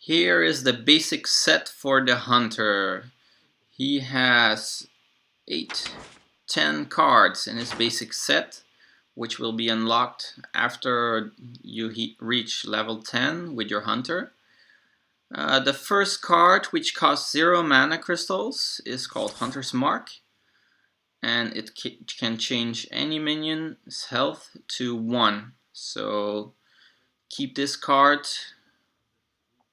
Here is the basic set for the hunter. He has 10 cards in his basic set, which will be unlocked after you reach level 10 with your hunter. The first card, which costs 0 mana crystals, is called Hunter's Mark, and it can change any minion's health to 1. So keep this card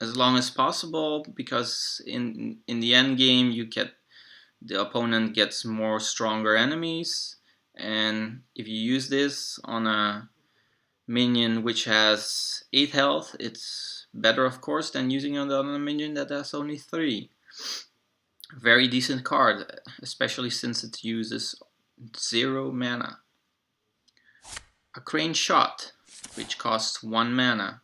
as long as possible, because in the end game the opponent gets more stronger enemies, and if you use this on a minion which has 8 health, it's better of course than using it on a minion that has only 3. Very decent card, especially since it uses 0 mana. A Crane Shot, which costs 1 mana.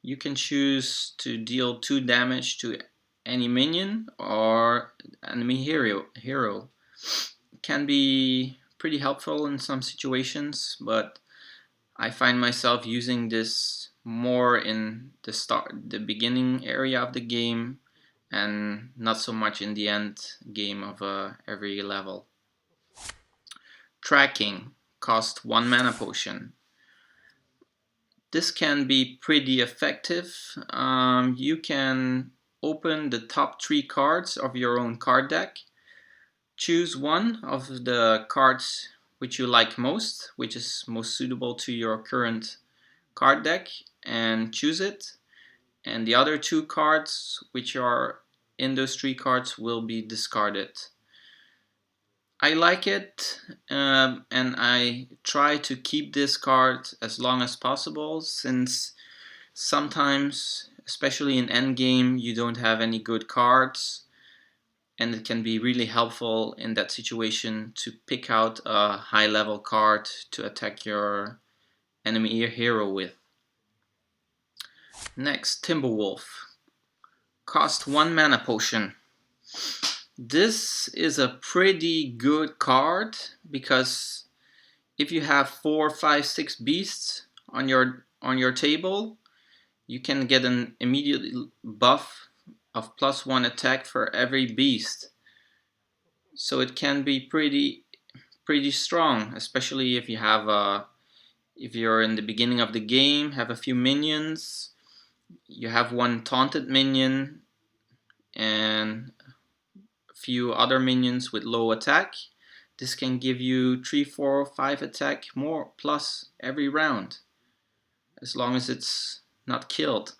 You can choose to deal 2 damage to any minion or enemy hero. It can be pretty helpful in some situations, but I find myself using this more in the beginning area of the game, and not so much in the end game of every level. Tracking costs 1 mana potion. This can be pretty effective. You can open the top 3 cards of your own card deck, choose one of the cards which you like most, which is most suitable to your current card deck, and choose it, and the other 2 cards which are in those 3 cards will be discarded. I like it, and I try to keep this card as long as possible, since sometimes, especially in endgame, you don't have any good cards, and it can be really helpful in that situation to pick out a high level card to attack your enemy hero with. Next, Timberwolf. Cost 1 mana potion. This is a pretty good card, because if you have 4, 5, 6 beasts on your table, you can get an immediate buff of +1 attack for every beast. So it can be pretty strong, especially if if you're in the beginning of the game, have a few minions, you have one taunted minion and few other minions with low attack. This can give you 3, 4, 5 attack more plus every round, as long as it's not killed.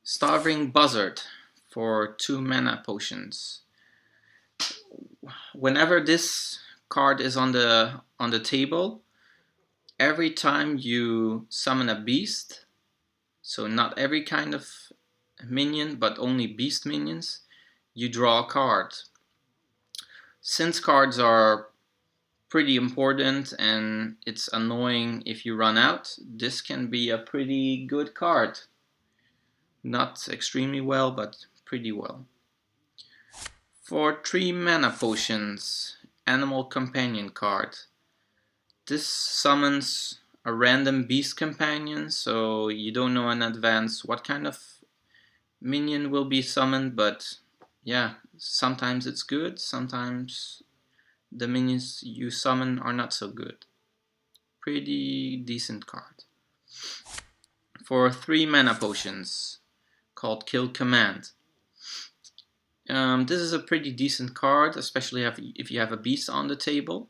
Starving Buzzard for 2 mana potions. Whenever this card is on the table, every time you summon a beast, so not every kind of minion, but only beast minions, you draw a card. Since cards are pretty important and it's annoying if you run out, this can be a pretty good card. Not extremely well, but pretty well. For 3 mana potions, Animal Companion card. This summons a random beast companion, so you don't know in advance what kind of minion will be summoned, but yeah, sometimes it's good, sometimes the minions you summon are not so good. Pretty decent card. For 3 mana potions, called Kill Command. This is a pretty decent card, especially if you have a beast on the table.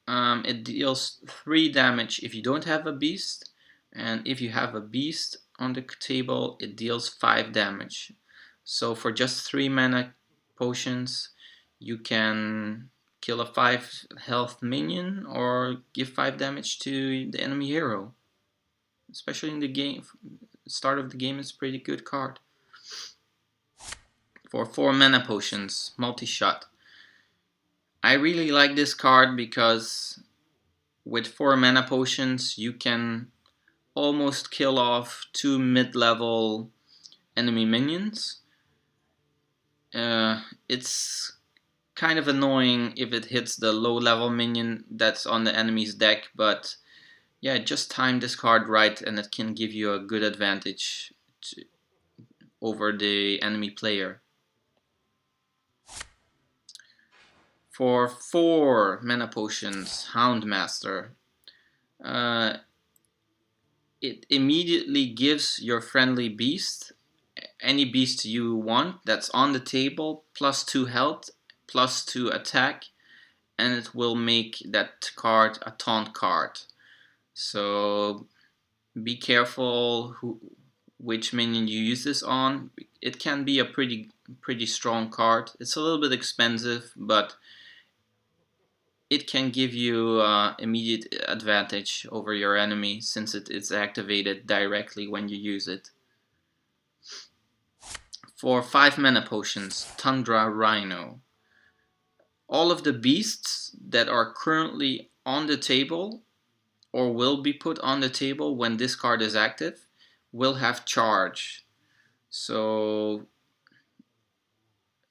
It deals 3 damage if you don't have a beast, and if you have a beast on the table, it deals 5 damage. So for just 3 mana potions, you can kill a 5 health minion or give 5 damage to the enemy hero. Especially in the game, start of the game, is a pretty good card. For 4 mana potions, Multi-Shot. I really like this card because with 4 mana potions you can almost kill off 2 mid-level enemy minions. It's kind of annoying if it hits the low-level minion that's on the enemy's deck, but yeah, just time this card right and it can give you a good advantage over the enemy player. For 4 mana potions, Houndmaster. It immediately gives your friendly beast, any beast you want that's on the table, +2 health, +2 attack, and it will make that card a taunt card. So be careful which minion you use this on. It can be a pretty strong card. It's a little bit expensive, but it can give you immediate advantage over your enemy since it's activated directly when you use it. For 5 mana potions, Tundra Rhino. All of the beasts that are currently on the table or will be put on the table when this card is active will have charge. So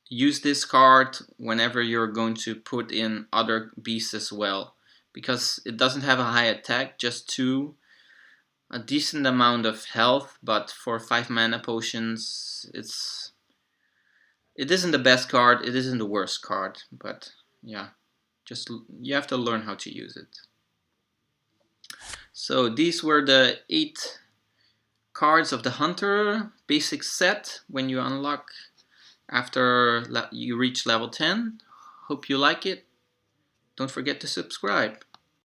use this card whenever you're going to put in other beasts as well, because it doesn't have a high attack, just 2, a decent amount of health, but for 5 mana potions it isn't the best card, it isn't the worst card, but yeah, just you have to learn how to use it. So these were the 8 cards of the Hunter basic set when you unlock after you reach level 10. Hope you like it. Don't forget to subscribe.